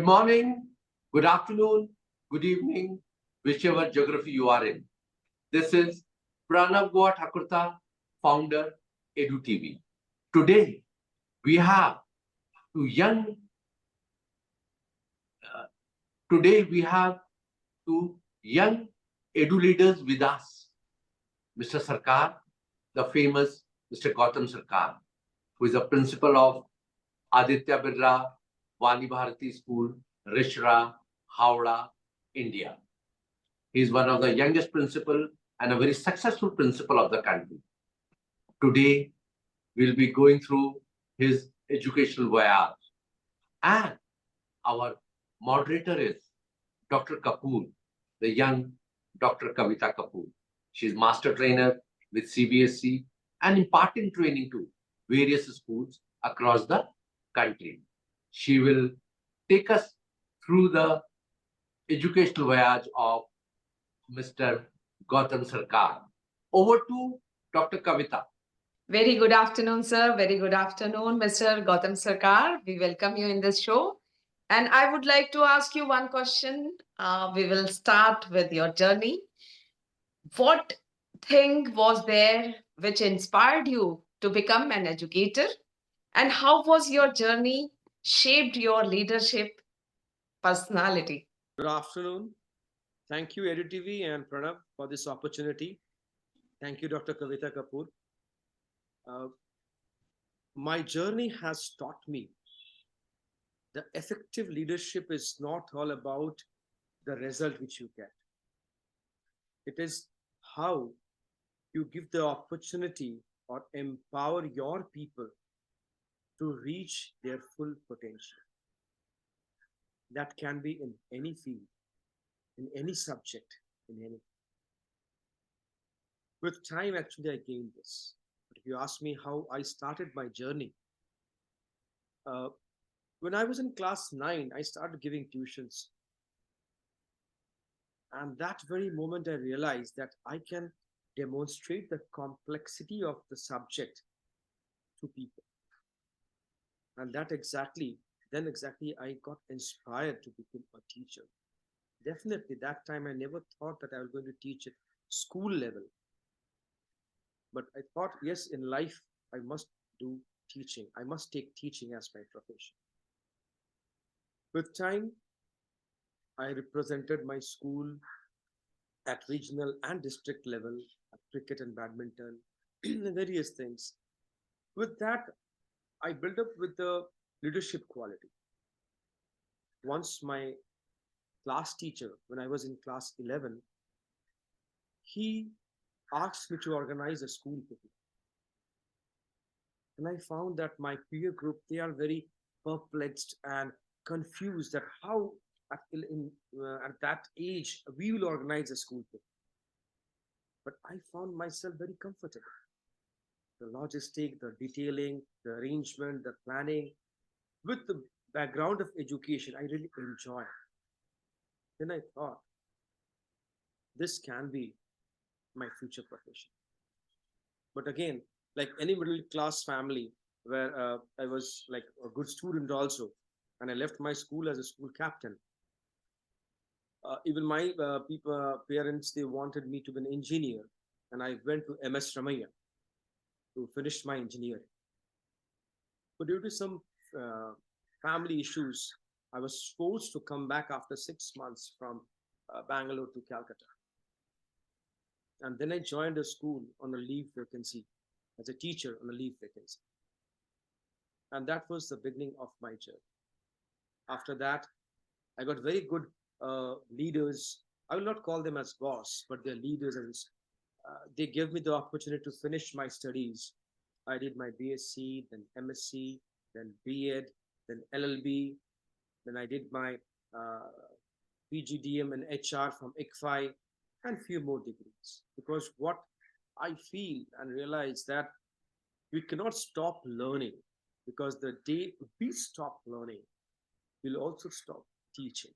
morning, good afternoon, good evening, whichever geography you are in. This is Pranav Goa Thakurta, founder, EDU TV. Today, we have two young, EDU leaders with us. Mr. Sarkar, the famous Mr. Goutam Sarkar, who is a principal of Aditya Birla Vani Bharati School, Rishra, Howrah, India. He is one of the youngest principal and a very successful principal of the country. Today, we'll be going through his educational voyage. And our moderator is Dr. Kapoor, the young Dr. Kavita Kapoor. She is master trainer with CBSE and imparting training to various schools across the country. She will take us through the educational voyage of Mr. Goutam Sarkar. Over to Dr. Kavita. Very good afternoon, sir. Very good afternoon, Mr. Goutam Sarkar. We welcome you in this show. And I would like to ask you one question. We will start with your journey. What thing was there which inspired you to become an educator? And how was your journey shaped your leadership personality? Good afternoon. Thank you, EDU TV and Pranav, for this opportunity. Thank you, Dr. Kavita Kapoor. My journey has taught me the effective leadership is not all about the result which you get. It is how you give the opportunity or empower your people to reach their full potential. That can be in any field, in any subject, in any. With time, actually, I gained this. But if you ask me how I started my journey, when I was in class 9, I started giving tuitions. And that very moment, I realized that I can demonstrate the complexity of the subject to people. And that exactly I got inspired to become a teacher. Definitely that time I never thought that I was going to teach at school level. But I thought, yes, in life, I must do teaching. I must take teaching as my profession. With time, I represented my school at regional and district level, at cricket and badminton, various things. With that, I built up with the leadership quality. Once my class teacher, when I was in class 11, he asked me to organize a school picnic. And I found that my peer group, they are very perplexed and confused that how at that age we will organize a school picnic. But I found myself very comfortable. The logistic, the detailing, the arrangement, the planning, with the background of education, I really enjoy. Then I thought, this can be my future profession. But again, like any middle class family where I was like a good student also, and I left my school as a school captain. Even my parents, they wanted me to be an engineer, and I went to MS Ramaiah to finish my engineering. But due to some family issues, I was forced to come back after 6 months from Bangalore to Calcutta. And then I joined a school on a leave vacancy, as a teacher on a leave vacancy. And that was the beginning of my journey. After that, I got very good leaders. I will not call them as boss, but they're leaders. And they gave me the opportunity to finish my studies. I did my BSc, then MSc, then BEd, then LLB. Then I did my PGDM and HR from ICFI, and few more degrees. Because what I feel and realize that we cannot stop learning, because the day we stop learning, we'll also stop teaching.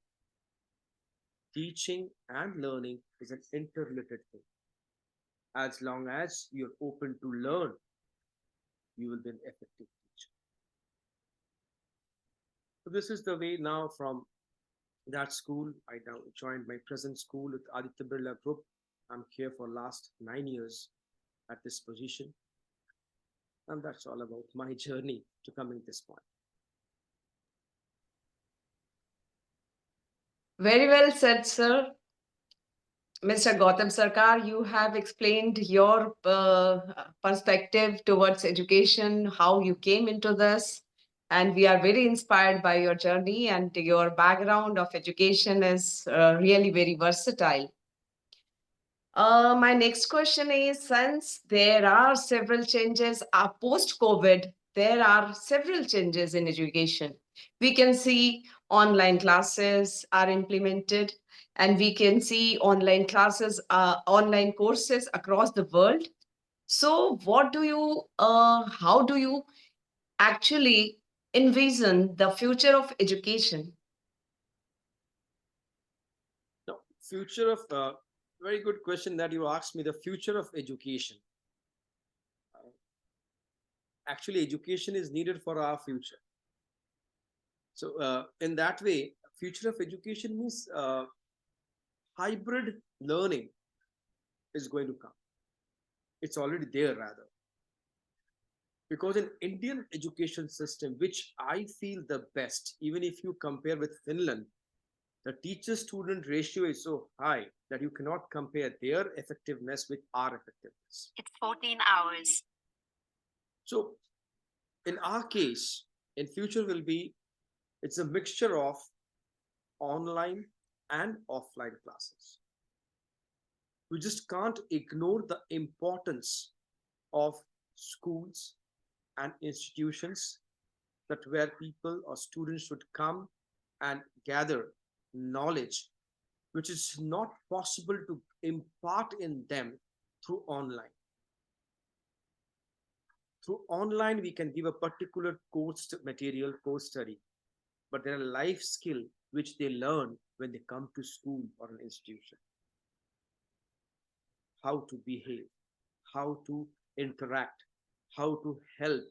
Teaching and learning is an interrelated thing. As long as you're open to learn, you will be an effective teacher. So this is the way now from that school, I now joined my present school with Aditya Birla Group. I'm here for last 9 years at this position. And that's all about my journey to coming this point. Very well said, sir. Mr. Goutam Sarkar, you have explained your perspective towards education, how you came into this, and we are very inspired by your journey, and your background of education is really very versatile. My next question is, since there are several changes post-COVID, there are several changes in education. We can see online classes are implemented, and we can see online classes, online courses across the world. So, how do you actually envision the future of education? Now, future of very good question that you asked me. The future of education. Actually, education is needed for our future. So, in that way, future of education means hybrid learning is going to come. It's already there, rather. Because in Indian education system, which I feel the best, even if you compare with Finland, the teacher-student ratio is so high that you cannot compare their effectiveness with our effectiveness. It's 14 hours. So in our case, in future will be, it's a mixture of online and offline classes. We just can't ignore the importance of schools and institutions that where people or students should come and gather knowledge, which is not possible to impart in them through online. Through online, we can give a particular course material, course study, but there are life skill which they learn when they come to school or an institution. How to behave, how to interact, how to help,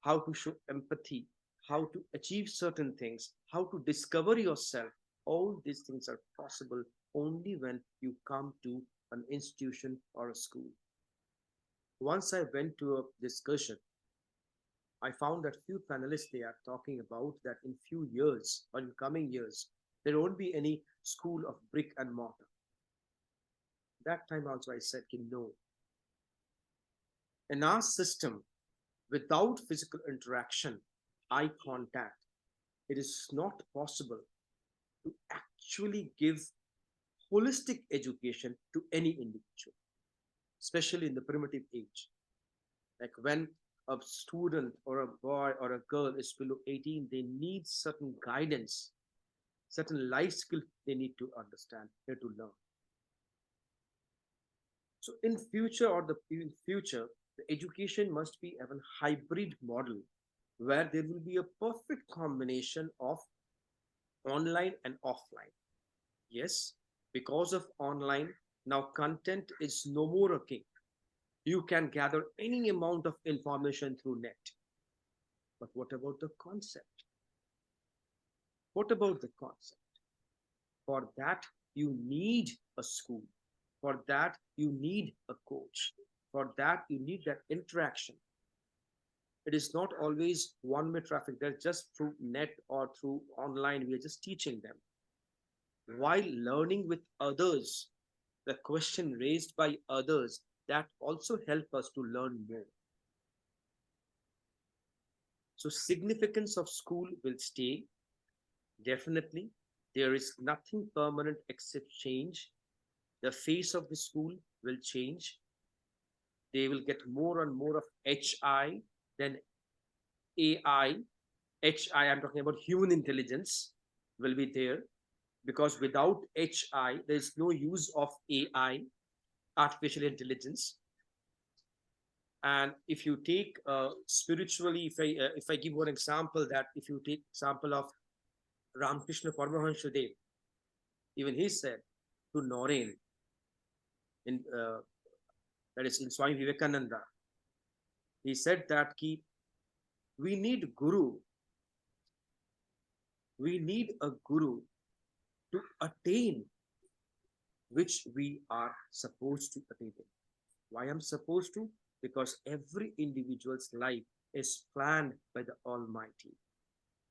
how to show empathy, how to achieve certain things, how to discover yourself. All these things are possible only when you come to an institution or a school. Once I went to a discussion, I found that few panelists, they are talking about that in few years or in coming years, there won't be any school of brick and mortar. That time also I said, no. In our system, without physical interaction, eye contact, it is not possible to actually give holistic education to any individual, especially in the primitive age. Like when a student or a boy or a girl is below 18, they need certain guidance, certain life skills they need to understand, they to learn. So in future the education must be a hybrid model where there will be a perfect combination of online and offline. Yes, because of online, now content is no more a king. You can gather any amount of information through net. But what about the concept? What about the concept? For that, you need a school. For that, you need a coach. For that, you need that interaction. It is not always one-way traffic. They're just through net or through online. We are just teaching them. While learning with others, the question raised by others, that also help us to learn more. So significance of school will stay. Definitely. There is nothing permanent except change. The face of the school will change. They will get more and more of HI than AI. HI, I'm talking about human intelligence, will be there, because without HI, there is no use of AI, artificial intelligence. And if you take spiritually, if I give one example, that if you take example of Ramakrishna Paramahansa Dev, even he said to Noreen, in that is in Swami Vivekananda, he said that we need guru. We need a guru to attain which we are supposed to attain. Why I'm supposed to? Because every individual's life is planned by the Almighty.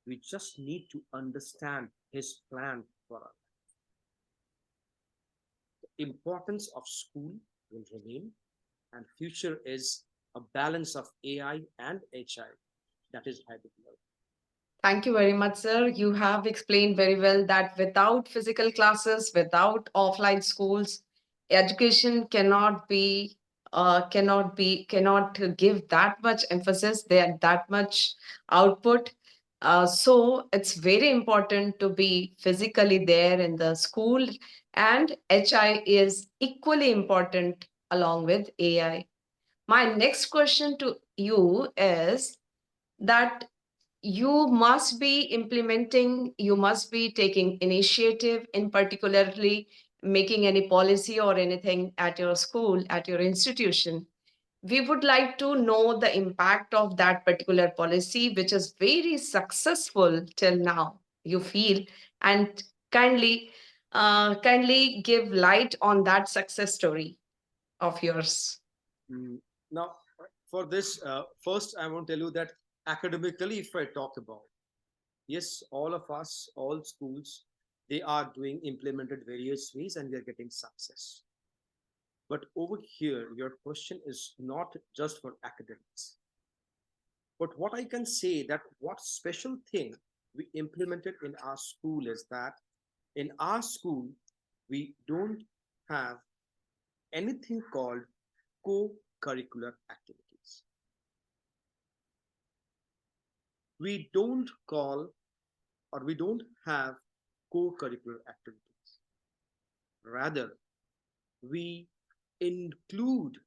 We just need to understand His plan for us. The importance of school will remain, and future is a balance of AI and HI. That is hybrid learning. Thank you very much, sir. You have explained very well that without physical classes, without offline schools, education cannot give that much emphasis, there that much output. So it's very important to be physically there in the school, and HI is equally important along with AI. My next question to you is that you must be taking initiative in particularly making any policy or anything at your school, at your institution. We would like to know the impact of that particular policy, which is very successful till now, you feel, and kindly give light on that success story of yours. Now, for this, first, I want to tell you that academically, if I talk about, yes, all of us, all schools, they are doing implemented various ways and we are getting success. But over here, your question is not just for academics. But what I can say that what special thing we implemented in our school is that in our school, we don't have anything called co-curricular activities. We don't have co-curricular activities. Rather, we include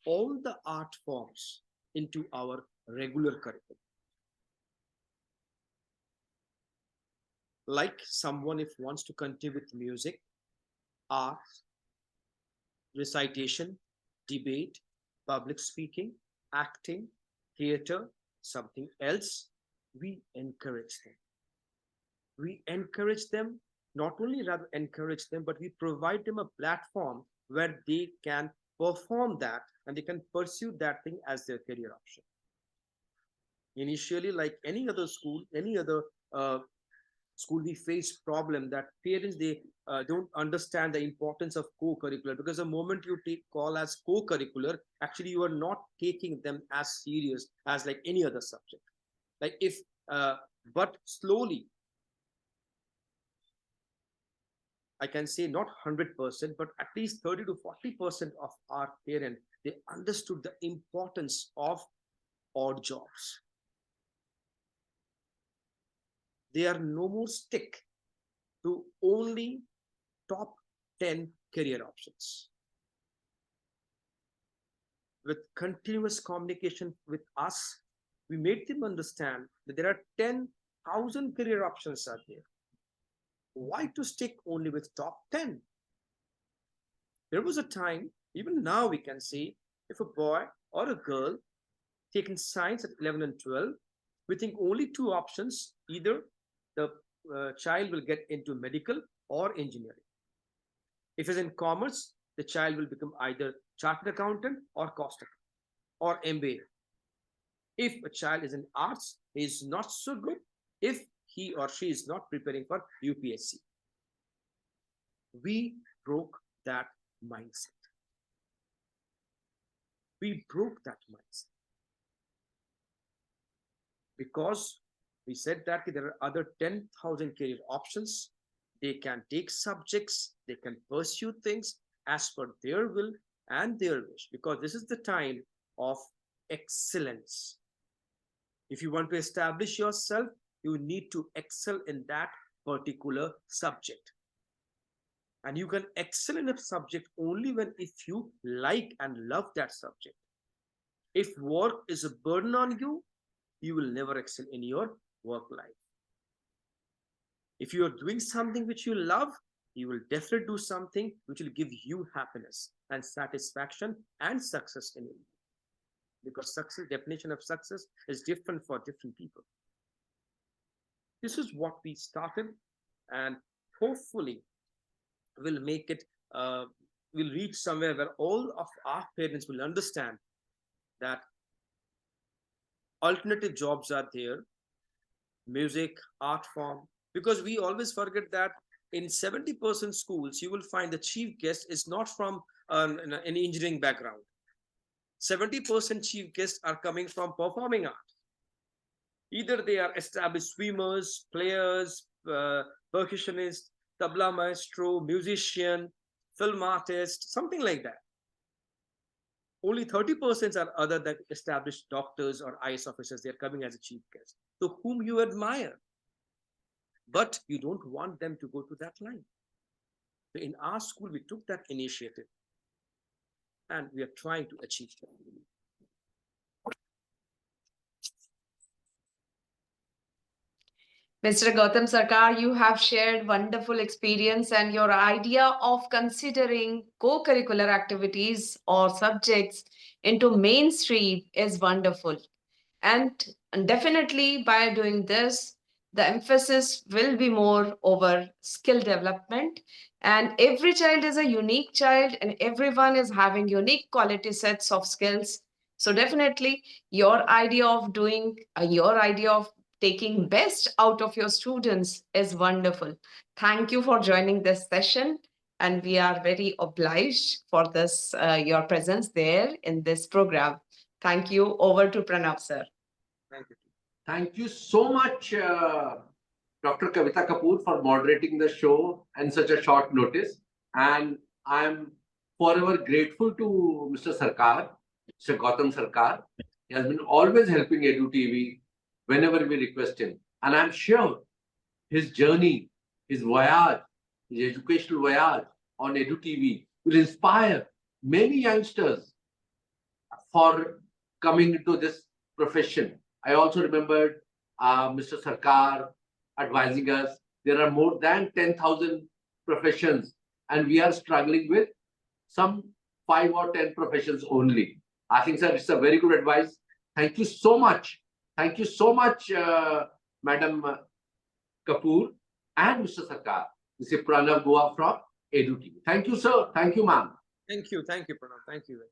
all the art forms into our regular curriculum. Like someone if wants to continue with music, art, recitation, debate, public speaking, acting, theater, something else, we encourage them. We encourage them, not only rather encourage them, but we provide them a platform where they can perform that and they can pursue that thing as their career option. Initially, like any other school, any other school, we face problem that parents, they don't understand the importance of co-curricular, because the moment you take call as co-curricular, actually you are not taking them as serious as like any other subject. Like if, but slowly, I can say not 100%, but at least 30 to 40% of our parents, they understood the importance of odd jobs. They are no more stick to only top 10 career options. With continuous communication with us, we made them understand that there are 10,000 career options out there. Why to stick only with top 10? There was a time, even now we can see, if a boy or a girl taking science at 11 and 12, we think only two options, either the child will get into medical or engineering. If it's in commerce, the child will become either chartered accountant or cost accountant or MBA. If a child is in arts, he is not so good if he or she is not preparing for UPSC. We broke that mindset. We broke that mindset. Because we said that there are other 10,000 career options. They can take subjects, they can pursue things as per their will and their wish, because this is the time of excellence. If you want to establish yourself, you need to excel in that particular subject. And you can excel in a subject only when if you like and love that subject. If work is a burden on you, you will never excel in your work life. If you are doing something which you love, you will definitely do something which will give you happiness and satisfaction and success in your life. Because success, definition of success is different for different people. This is what we started, and hopefully will make it, will reach somewhere where all of our parents will understand that alternative jobs are there, music, art form, because we always forget that in 70% schools, you will find the chief guest is not from an engineering background. 70% chief guests are coming from performing art. Either they are established swimmers, players, percussionists, tabla maestro, musician, film artist, something like that. Only 30% are other than established doctors or IS officers. They are coming as a chief guest, to whom you admire. But you don't want them to go to that line. So in our school, we took that initiative and we are trying to achieve that. Mr. Goutam Sarkar, you have shared wonderful experience, and your idea of considering co-curricular activities or subjects into mainstream is wonderful. And definitely by doing this, the emphasis will be more over skill development. And every child is a unique child, and everyone is having unique quality sets of skills. So definitely your idea of taking best out of your students is wonderful. Thank you for joining this session, and we are very obliged for this your presence there in this program. Thank you. Over to Pranav, sir. Thank you. Thank you so much, Dr. Kavita Kapoor, for moderating the show in such a short notice. And I'm forever grateful to Mr. Sarkar, Mr. Goutam Sarkar. He has been always helping EDU TV whenever we request him. And I'm sure his journey, his voyage, his educational voyage on EDU TV will inspire many youngsters for coming into this profession. I also remembered Mr. Sarkar advising us there are more than 10,000 professions and we are struggling with some 5 or 10 professions only. I think, sir, it's a very good advice. Thank you so much. Thank you so much, Madam Kapoor and Mr. Sarkar. This is Pranav Goa from EDU TV. Thank you, sir. Thank you, ma'am. Thank you, Pranav. Thank you.